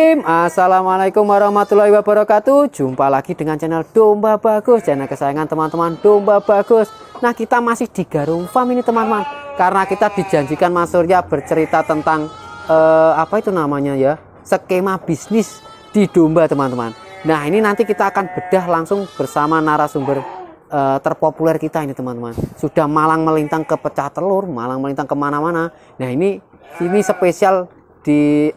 Bismillahirrahmanirrahim. Assalamualaikum warahmatullahi wabarakatuh. Jumpa lagi dengan channel Domba Bagus, channel kesayangan teman-teman Domba Bagus. Nah, kita masih di Garung Farm ini teman-teman, karena kita dijanjikan Mas Surya bercerita tentang apa itu namanya ya, skema bisnis di domba teman-teman. Nah, ini nanti kita akan bedah langsung bersama narasumber terpopuler kita ini teman-teman. Sudah malang melintang ke pecah telur, malang melintang kemana-mana. Nah, ini spesial di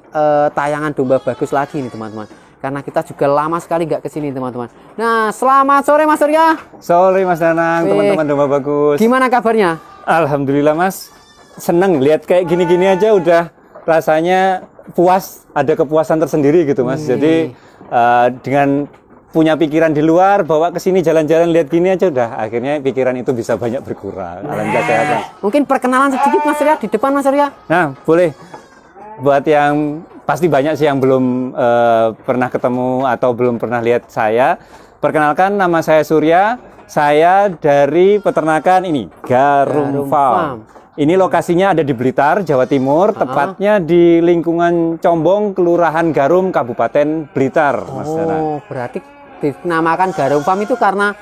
tayangan Domba Bagus lagi nih teman-teman, karena kita juga lama sekali nggak kesini teman-teman. Nah, selamat sore Mas Surya. Sore Mas Danang, teman-teman Domba Bagus. Gimana kabarnya? Alhamdulillah Mas, seneng lihat kayak gini-gini aja udah rasanya puas, ada kepuasan tersendiri gitu Mas. Jadi dengan punya pikiran di luar, bawa ke sini jalan-jalan lihat gini aja udah akhirnya pikiran itu bisa banyak berkurang. Alhamdulillah sehat Mas. Mungkin perkenalan sedikit Mas Surya di depan Mas Surya. Nah, boleh. Buat yang pasti banyak sih yang belum pernah ketemu atau belum pernah lihat saya. Perkenalkan, nama saya Surya. Saya dari peternakan ini, Garung Farm. Ini lokasinya ada di Blitar, Jawa Timur, tepatnya di lingkungan Combong, Kelurahan Garum, Kabupaten Blitar, Mas Danang. Oh, berarti dinamakan Garung Farm itu karena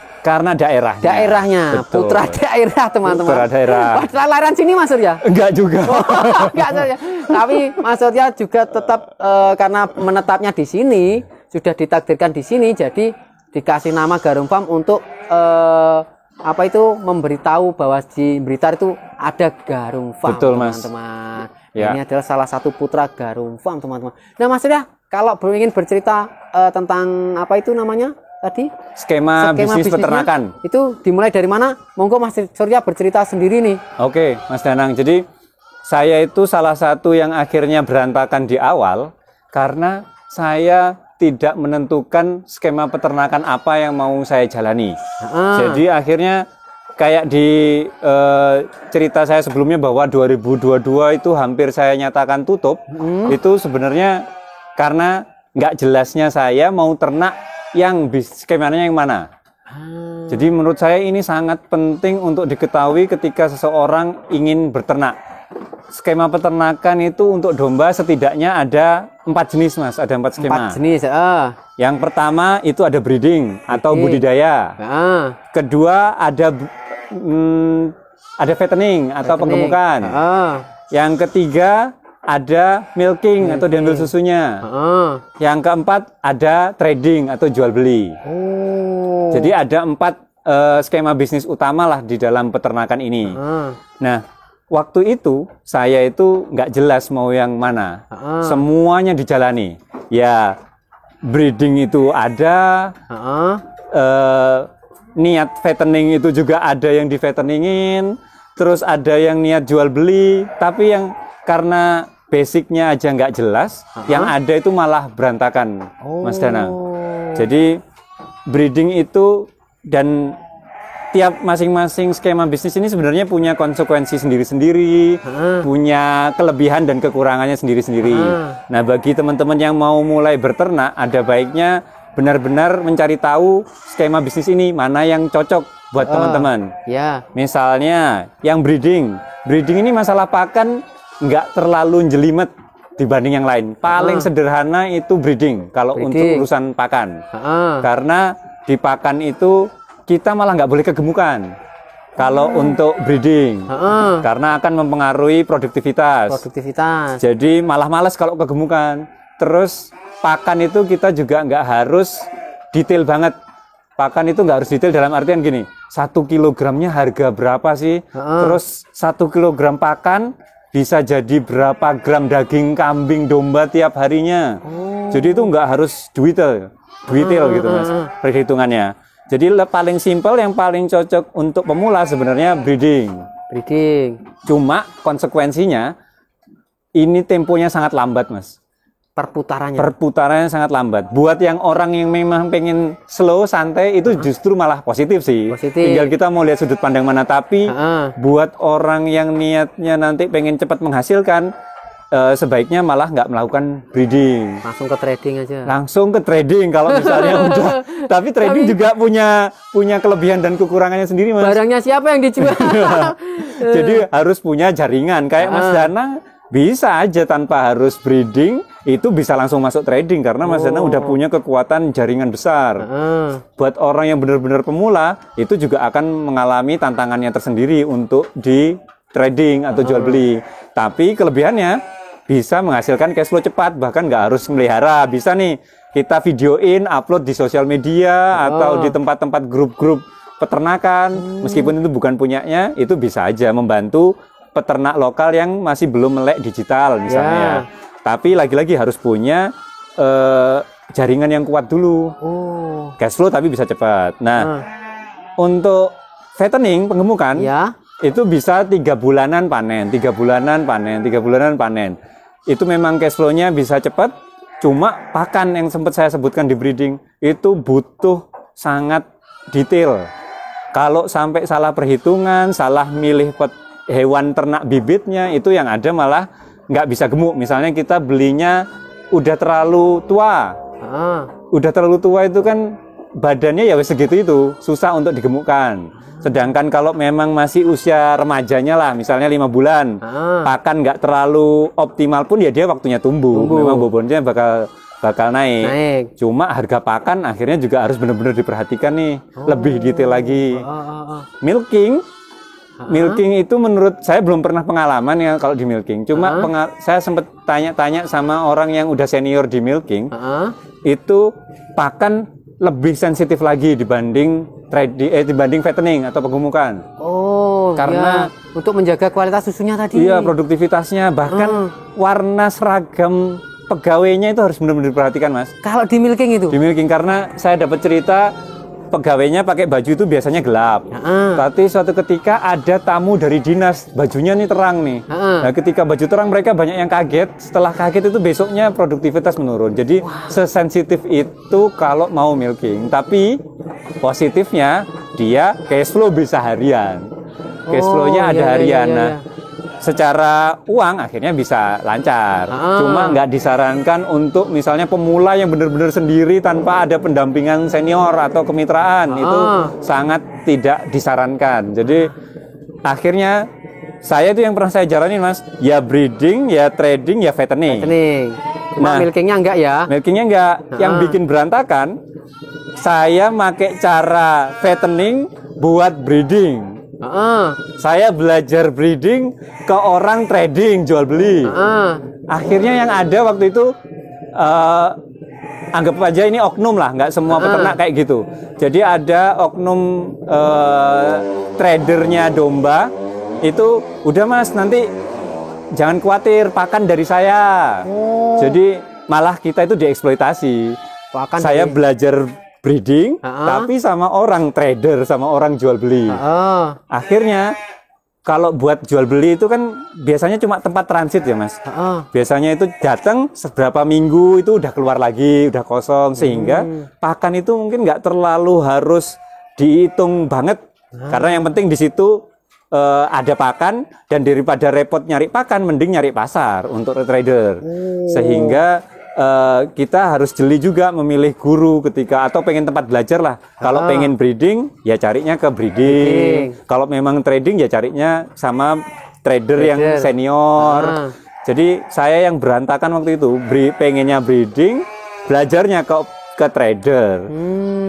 daerahnya, betul. putra daerah teman-teman. Putra daerah. Lahiran sini Mas Surya? Enggak juga. Enggak Surya. Tapi Mas Surya juga tetap karena menetapnya di sini, sudah ditakdirkan di sini, jadi dikasih nama Garung Farm untuk memberitahu bahwa di Blitar itu ada Garung Farm. Betul, Mas. Teman-teman. Ya. Ini adalah salah satu putra Garung Farm teman-teman. Nah Mas Surya, kalau ingin bercerita tentang apa itu namanya tadi? Skema bisnis peternakan. Itu dimulai dari mana? Monggo Mas Surya bercerita sendiri nih. Oke, Mas Danang. Jadi saya itu salah satu yang akhirnya berantakan di awal karena saya tidak menentukan skema peternakan apa yang mau saya jalani. Jadi akhirnya kayak di cerita saya sebelumnya bahwa 2022 itu hampir saya nyatakan tutup. Itu sebenarnya karena nggak jelasnya saya mau ternak yang skemanya yang mana. Jadi menurut saya ini sangat penting untuk diketahui ketika seseorang ingin berternak. Skema peternakan itu untuk domba setidaknya ada 4 jenis Mas, ada 4 skema. 4 jenis. Yang pertama itu ada breeding atau budidaya. Kedua ada fattening atau penggemukan. Yang ketiga ada milking atau diambil susunya. Yang keempat ada trading atau jual beli. Jadi ada 4 skema bisnis utama lah di dalam peternakan ini. Nah, waktu itu saya itu nggak jelas mau yang mana. Semuanya dijalani. Ya, breeding itu ada. Niat fattening itu juga ada yang di fatteningin. Terus ada yang niat jual beli. Tapi yang karena basicnya aja nggak jelas, yang ada itu malah berantakan, Mas Danang. Jadi breeding itu dan tiap masing-masing skema bisnis ini sebenarnya punya konsekuensi sendiri-sendiri, punya kelebihan dan kekurangannya sendiri-sendiri. Nah, bagi teman-teman yang mau mulai berternak, ada baiknya benar-benar mencari tahu skema bisnis ini mana yang cocok buat teman-teman. Misalnya yang breeding ini masalah pakan nggak terlalu jelimet dibanding yang lain. Paling sederhana itu breeding kalau untuk urusan pakan. Karena di pakan itu kita malah nggak boleh kegemukan kalau untuk breeding, karena akan mempengaruhi produktivitas. Jadi malah males kalau kegemukan. Terus pakan itu kita juga nggak harus detail banget. Pakan itu nggak harus detail dalam artian gini, 1 kilogramnya harga berapa sih? Terus 1 kilogram pakan bisa jadi berapa gram daging kambing domba tiap harinya. Jadi itu nggak harus detail gitu Mas perhitungannya. Jadi paling simpel yang paling cocok untuk pemula sebenarnya breeding. Cuma konsekuensinya ini temponya sangat lambat Mas. Perputarannya sangat lambat. Buat yang orang yang memang pengen slow, santai, itu justru malah positif sih. Tinggal kita mau lihat sudut pandang mana. Tapi buat orang yang niatnya nanti pengen cepat menghasilkan, sebaiknya malah nggak melakukan breeding. Langsung ke trading aja. Langsung ke trading kalau misalnya udah. Tapi trading juga punya kelebihan dan kekurangannya sendiri Mas. Barangnya siapa yang dijual? Jadi harus punya jaringan. Kayak Mas Danang bisa aja tanpa harus breeding, itu bisa langsung masuk trading karena Mas Danang udah punya kekuatan jaringan besar. Buat orang yang benar-benar pemula, itu juga akan mengalami tantangannya tersendiri untuk di trading atau jual beli. Tapi kelebihannya bisa menghasilkan cash flow cepat, bahkan nggak harus melihara. Bisa nih kita videoin, upload di sosial media atau di tempat-tempat grup-grup peternakan, meskipun itu bukan punyanya, itu bisa aja membantu peternak lokal yang masih belum melek digital misalnya. Tapi lagi-lagi harus punya jaringan yang kuat dulu. Cash flow tapi bisa cepat. Nah, untuk fattening, penggemukan, itu bisa 3 bulanan panen, 3 bulanan panen, 3 bulanan panen. Itu memang cash flow-nya bisa cepat, cuma pakan yang sempat saya sebutkan di breeding, itu butuh sangat detail. Kalau sampai salah perhitungan, salah milih hewan ternak bibitnya, itu yang ada malah nggak bisa gemuk. Misalnya kita belinya udah terlalu tua. Udah terlalu tua itu kan badannya ya segitu itu, susah untuk digemukkan. Sedangkan kalau memang masih usia remajanya lah, misalnya 5 bulan, pakan nggak terlalu optimal pun ya dia waktunya tumbuh. Memang bobotnya bakal naik. Cuma harga pakan akhirnya juga harus benar-benar diperhatikan nih, lebih detail lagi. Milking itu menurut saya belum pernah pengalaman ya kalau di milking. Cuma saya sempat tanya-tanya sama orang yang udah senior di milking, itu pakan lebih sensitif lagi dibanding fattening atau penggemukan. Karena untuk menjaga kualitas susunya tadi. Iya, produktivitasnya, bahkan warna seragam pegawainya itu harus benar-benar diperhatikan, Mas. Kalau di milking itu? Di milking, karena saya dapat cerita pegawainya pakai baju itu biasanya gelap. Tapi suatu ketika ada tamu dari dinas, bajunya nih terang nih. Nah, ketika baju terang mereka banyak yang kaget. Setelah kaget itu besoknya produktivitas menurun. Jadi sesensitif itu kalau mau milking. Tapi positifnya dia cash flow bisa harian. Cash flow-nya ada harian. Nah, secara uang akhirnya bisa lancar. Cuma nggak disarankan untuk misalnya pemula yang benar-benar sendiri tanpa ada pendampingan senior atau kemitraan. Itu sangat tidak disarankan. Jadi akhirnya saya itu yang pernah saya jalanin, Mas, ya breeding, ya trading, ya fattening. Cuma milkingnya enggak ya? Milkingnya enggak. Yang bikin berantakan, saya pakai cara fattening buat breeding. Saya belajar breeding ke orang trading, jual beli. Akhirnya yang ada waktu itu anggap aja ini oknum lah, nggak semua peternak kayak gitu. Jadi ada oknum tradernya domba, itu udah Mas, nanti jangan khawatir, pakan dari saya. Jadi malah kita itu dieksploitasi. Saya belajar breeding, tapi sama orang trader, sama orang jual beli. Akhirnya kalau buat jual beli itu kan biasanya cuma tempat transit ya, Mas. Biasanya itu datang seberapa minggu itu udah keluar lagi, udah kosong, sehingga pakan itu mungkin nggak terlalu harus dihitung banget, karena yang penting di situ ada pakan, dan daripada repot nyari pakan, mending nyari pasar untuk trader. Sehingga kita harus jeli juga memilih guru ketika, atau pengen tempat belajar lah. Kalau pengen breeding, ya carinya ke breeding. Kalau memang trading, ya carinya sama trader yang senior. Jadi saya yang berantakan waktu itu, pengennya breeding, belajarnya ke trader.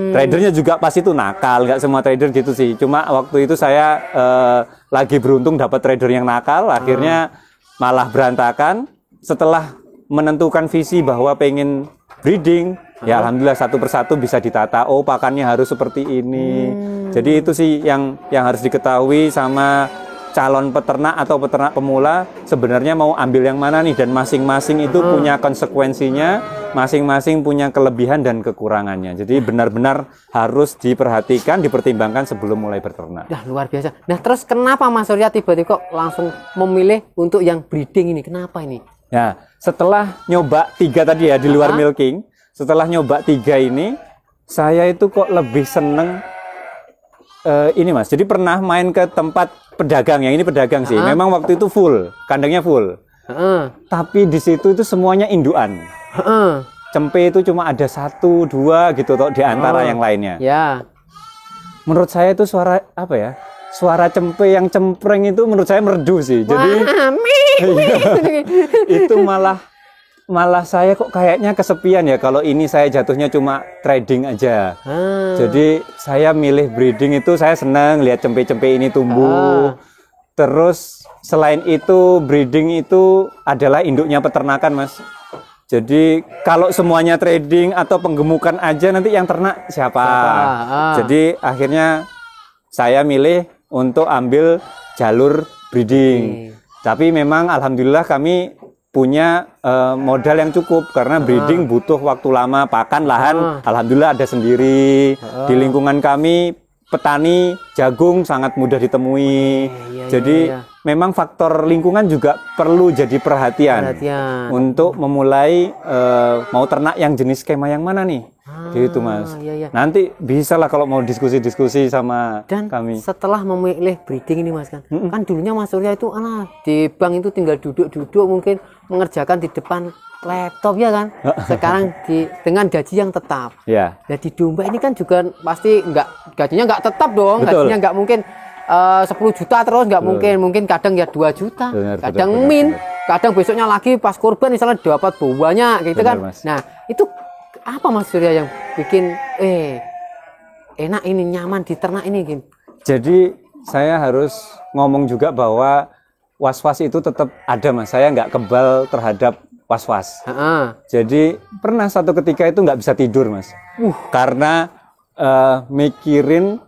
Tradernya juga pas itu nakal, nggak semua trader gitu sih. Cuma waktu itu saya lagi beruntung dapat trader yang nakal, akhirnya malah berantakan. Setelah menentukan visi bahwa pengen breeding, ya alhamdulillah satu persatu bisa ditata. Oh, pakannya harus seperti ini. Jadi itu sih yang harus diketahui sama calon peternak atau peternak pemula, sebenarnya mau ambil yang mana nih, dan masing-masing itu punya konsekuensinya, masing-masing punya kelebihan dan kekurangannya. Jadi benar-benar harus diperhatikan, dipertimbangkan sebelum mulai berternak. Nah, luar biasa. Nah, terus kenapa Mas Surya tiba-tiba kok langsung memilih untuk yang breeding ini? Kenapa ini? Nah, setelah nyoba 3 tadi ya di luar milking, setelah nyoba 3 ini, saya itu kok lebih seneng ini, Mas. Jadi pernah main ke tempat pedagang, yang ini pedagang sih. Memang waktu itu full, kandangnya full. Tapi di situ itu semuanya induan. Cempe itu cuma ada 1, 2 gitu toh, di antara yang lainnya. Ya. Menurut saya itu suara apa ya? Suara cempe yang cempreng itu menurut saya merdu sih. Jadi Itu malah saya kok kayaknya kesepian ya kalau ini saya jatuhnya cuma trading aja. Jadi saya milih breeding itu saya senang lihat cempe-cempe ini tumbuh. Terus selain itu breeding itu adalah induknya peternakan, Mas. Jadi kalau semuanya trading atau penggemukan aja nanti yang ternak siapa? Jadi akhirnya saya milih untuk ambil jalur breeding. Tapi memang alhamdulillah kami punya modal yang cukup karena breeding butuh waktu lama, pakan lahan alhamdulillah ada sendiri. Di lingkungan kami petani jagung sangat mudah ditemui. Jadi memang faktor lingkungan juga perlu jadi perhatian. Untuk memulai mau ternak yang jenis skema yang mana nih. Gitu Mas. Nanti bisa lah kalau mau diskusi-diskusi sama kami. Setelah memilih breeding ini Mas kan, kan dulunya Mas Surya itu di bank itu tinggal duduk-duduk mungkin mengerjakan di depan laptop ya kan. Sekarang dengan gaji yang tetap. Nah di domba ini kan juga pasti gajinya nggak tetap dong. Betul. Gajinya nggak mungkin 10 juta terus nggak mungkin kadang ya 2 juta, kadang kadang besoknya lagi pas kurban misalnya dapat banyak gitu kan. Mas. Nah itu apa Mas Surya yang bikin enak ini, nyaman di ternak ini gitu? Jadi saya harus ngomong juga bahwa was-was itu tetap ada Mas. Saya nggak kebal terhadap was-was. Jadi pernah satu ketika itu nggak bisa tidur Mas. Karena mikirin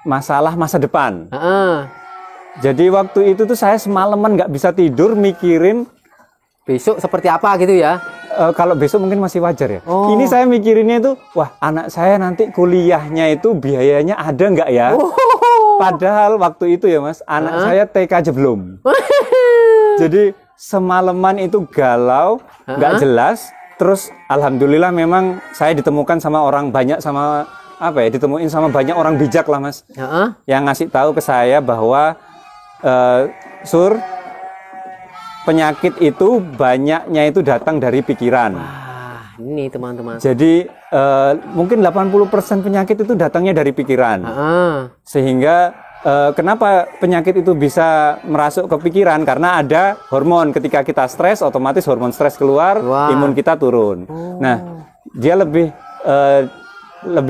masalah masa depan. Jadi waktu itu tuh saya semalaman nggak bisa tidur mikirin besok seperti apa gitu ya. Kalau besok mungkin masih wajar ya. Ini saya mikirinnya itu, wah anak saya nanti kuliahnya itu biayanya ada nggak ya? Padahal waktu itu ya Mas, anak saya TK aja belum. Jadi semalaman itu galau, nggak jelas. Terus alhamdulillah memang saya ditemukan sama orang banyak ditemuin sama banyak orang bijak lah Mas. Yang ngasih tahu ke saya bahwa Sur, penyakit itu banyaknya itu datang dari pikiran. Ini teman-teman. Jadi mungkin 80% penyakit itu datangnya dari pikiran. Sehingga kenapa penyakit itu bisa merasuk ke pikiran? Karena ada hormon. Ketika kita stres, otomatis hormon stres keluar, imun kita turun. Nah, dia lebih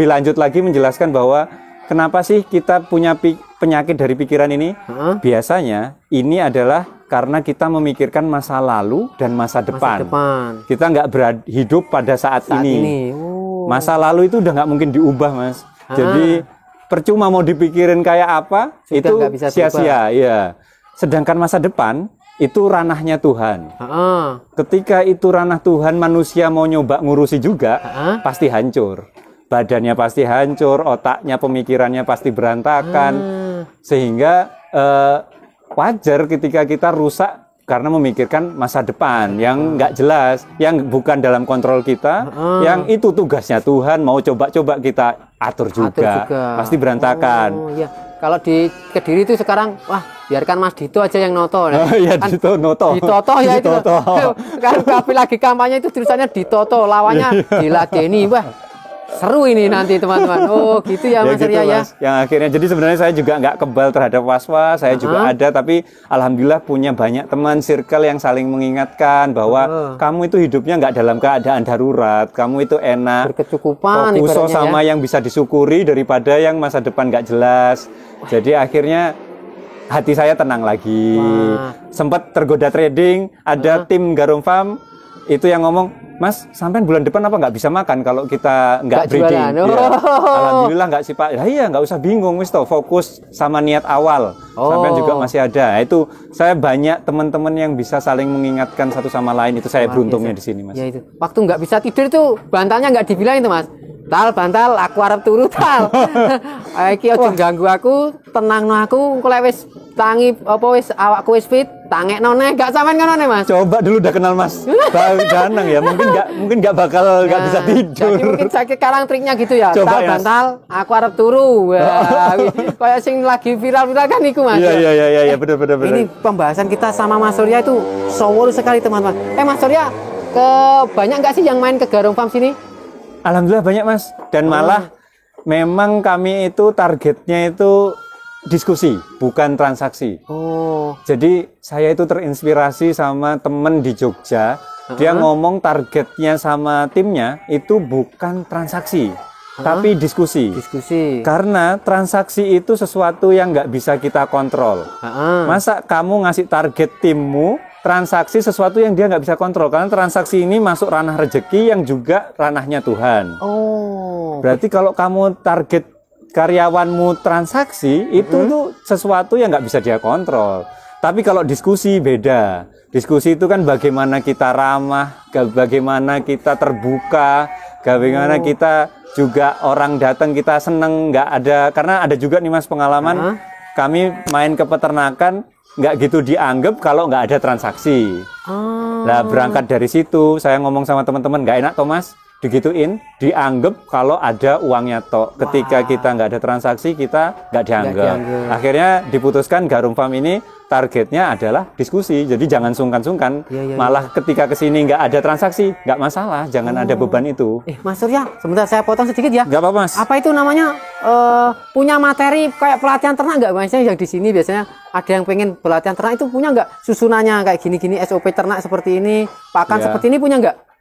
lanjut lagi menjelaskan bahwa kenapa sih kita punya penyakit dari pikiran ini? Biasanya ini adalah karena kita memikirkan masa lalu dan masa depan. Kita nggak hidup pada saat ini. Masa lalu itu udah nggak mungkin diubah Mas. Jadi percuma mau dipikirin kayak apa, itu sia-sia. Ya. Sedangkan masa depan itu ranahnya Tuhan. Ketika itu ranah Tuhan, manusia mau nyoba ngurusi juga, pasti hancur. Badannya pasti hancur, otaknya, pemikirannya pasti berantakan. Sehingga wajar ketika kita rusak karena memikirkan masa depan yang nggak jelas, yang bukan dalam kontrol kita, yang itu tugasnya Tuhan, mau coba-coba kita atur juga. Pasti berantakan. Kalau di Kediri itu sekarang, wah biarkan Mas Dito aja yang noto. Dito noto. Ditoto ya itu. Kan tapi lagi kampanye itu tulisannya Ditoto, lawannya diladeni, wah. Seru ini nanti teman-teman. Gitu ya Mas Surya ya. Yang akhirnya jadi sebenarnya saya juga nggak kebal terhadap was-was. Saya juga ada, tapi alhamdulillah punya banyak teman circle yang saling mengingatkan bahwa kamu itu hidupnya nggak dalam keadaan darurat. Kamu itu enak, berkecukupan, fokus sama yang bisa disyukuri daripada yang masa depan nggak jelas. Jadi akhirnya hati saya tenang lagi. Sempat tergoda trading, ada tim Garum Farm itu yang ngomong, Mas, sampai bulan depan apa nggak bisa makan kalau kita nggak breeding? Alhamdulillah nggak sih Pak. Iya nggak usah bingung, wis toh fokus sama niat awal. Sampai juga masih ada. Itu saya banyak teman-teman yang bisa saling mengingatkan satu sama lain. Itu saya beruntungnya di sini Mas. Ya itu. Waktu nggak bisa tidur itu bantalnya nggak dibilangin tuh Mas. Bantal, aku arep turu tal. Iki aja ganggu aku, tenangno aku, engko lek wis tangi apa wis awakku wis fit, tangekno neh, gak sampean ngono Mas. Coba dulu udah kenal Mas. Danang ya, mungkin nggak bakal nggak bisa tidur. Jadi mungkin sekarang triknya gitu ya. Coba ya. Bantal, aku arep turu. Wah, kayak sing lagi viral-viral kan iku Mas. Iya, benar. Ini pembahasan kita sama Mas Surya itu sowol sekali teman-teman. Mas Surya, banyak nggak sih yang main ke Garum Farm sini? Alhamdulillah banyak Mas, dan malah memang kami itu targetnya itu diskusi, bukan transaksi. Oh. Jadi saya itu terinspirasi sama temen di Jogja. Dia ngomong targetnya sama timnya itu bukan transaksi, tapi diskusi. Diskusi. Karena transaksi itu sesuatu yang nggak bisa kita kontrol. Masa kamu ngasih target timmu, transaksi sesuatu yang dia nggak bisa kontrol. Karena transaksi ini masuk ranah rezeki yang juga ranahnya Tuhan. Oh. Berarti kalau kamu target karyawanmu transaksi, itu tuh sesuatu yang nggak bisa dia kontrol. Tapi kalau diskusi beda. Diskusi itu kan bagaimana kita ramah, bagaimana kita terbuka, bagaimana kita juga orang datang kita seneng, nggak ada, karena ada juga nih Mas pengalaman, kami main ke peternakan nggak gitu dianggap kalau nggak ada transaksi. Nah berangkat dari situ saya ngomong sama teman-teman, nggak enak Thomas digituin, dianggap kalau ada uangnya tok. Ketika kita nggak ada transaksi kita nggak dianggap. Akhirnya diputuskan Garum Farm ini targetnya adalah diskusi. Jadi jangan sungkan-sungkan. Malah ketika kesini nggak ada transaksi nggak masalah, jangan ada beban itu. Mas Surya, sebentar saya potong sedikit ya. Nggak apa-apa Mas. Apa itu namanya punya materi kayak pelatihan ternak nggak? Biasanya yang di sini biasanya ada yang pengen pelatihan ternak itu punya nggak susunannya kayak gini-gini SOP ternak seperti ini, pakan seperti ini punya nggak?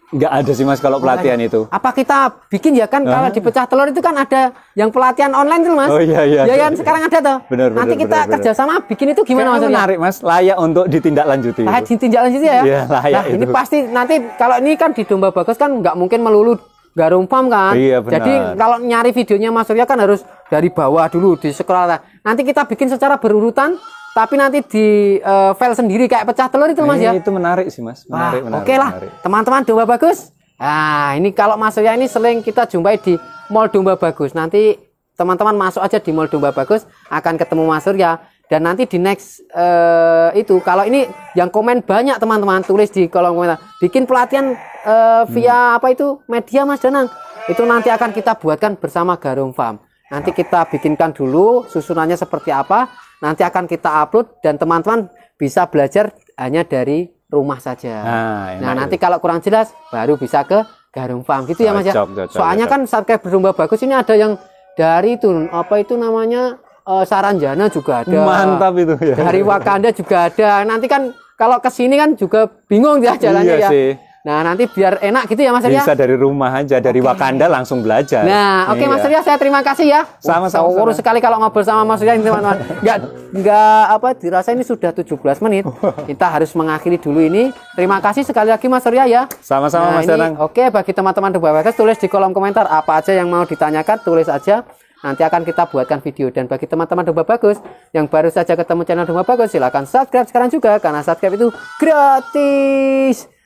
Nggak ada sih Mas kalau pelatihan itu. Apa kita bikin ya kan kalau di pecah telur itu kan ada yang pelatihan online tuh Mas. Oh iya. Ya kan sekarang ada tuh. Bener, nanti kita kerjasama bikin itu gimana Mas? Menarik Mas, layak untuk ditindaklanjuti. Layak ditindaklanjuti ya? Iya, layak nah, ini pasti nanti kalau ini kan di Domba Bagus kan nggak mungkin melulu Garum Farm kan. Iya, benar. Jadi kalau nyari videonya Mas Surya kan harus dari bawah dulu di scroll. Nanti kita bikin secara berurutan. Tapi nanti di file sendiri kayak pecah telur itu Mas ya. Itu menarik sih Mas. Menarik. Oke lah, teman-teman Domba Bagus. Nah, ini kalau Mas Surya ini sering kita jumpai di Mall Domba Bagus. Nanti teman-teman masuk aja di Mall Domba Bagus akan ketemu Mas Surya. Dan nanti di next itu kalau ini yang komen banyak teman-teman tulis di kolom komentar. Bikin pelatihan via apa itu media Mas Danang. Itu nanti akan kita buatkan bersama Garum Farm. Nanti kita bikinkan dulu susunannya seperti apa. Nanti akan kita upload dan teman-teman bisa belajar hanya dari rumah saja. Nah nanti kalau kurang jelas baru bisa ke Garum Farm gitu ya Mas ya. Soalnya kan subscriber Domba Bagus ini ada yang dari itu apa itu namanya Saranjana juga ada. Mantap itu ya. Dari Wakanda juga ada. Nanti kan kalau ke sini kan juga bingung ya jalannya iya ya. Sih. Nah nanti biar enak gitu ya Mas ya. Bisa dari rumah aja, dari Wakanda langsung belajar. Nah oke Mas Surya, saya terima kasih ya. Sama-sama. Urus sekali kalau ngobrol sama Mas Surya teman-teman. Nggak apa dirasa ini sudah 17 menit. Kita harus mengakhiri dulu ini. Terima kasih sekali lagi Mas Surya ya. Sama-sama Mas Danang. Oke bagi teman-teman Domba Bagus tulis di kolom komentar apa aja yang mau ditanyakan, tulis aja. Nanti akan kita buatkan video. Dan bagi teman-teman Domba Bagus yang baru saja ketemu channel Domba Bagus, silahkan subscribe sekarang juga karena subscribe itu gratis.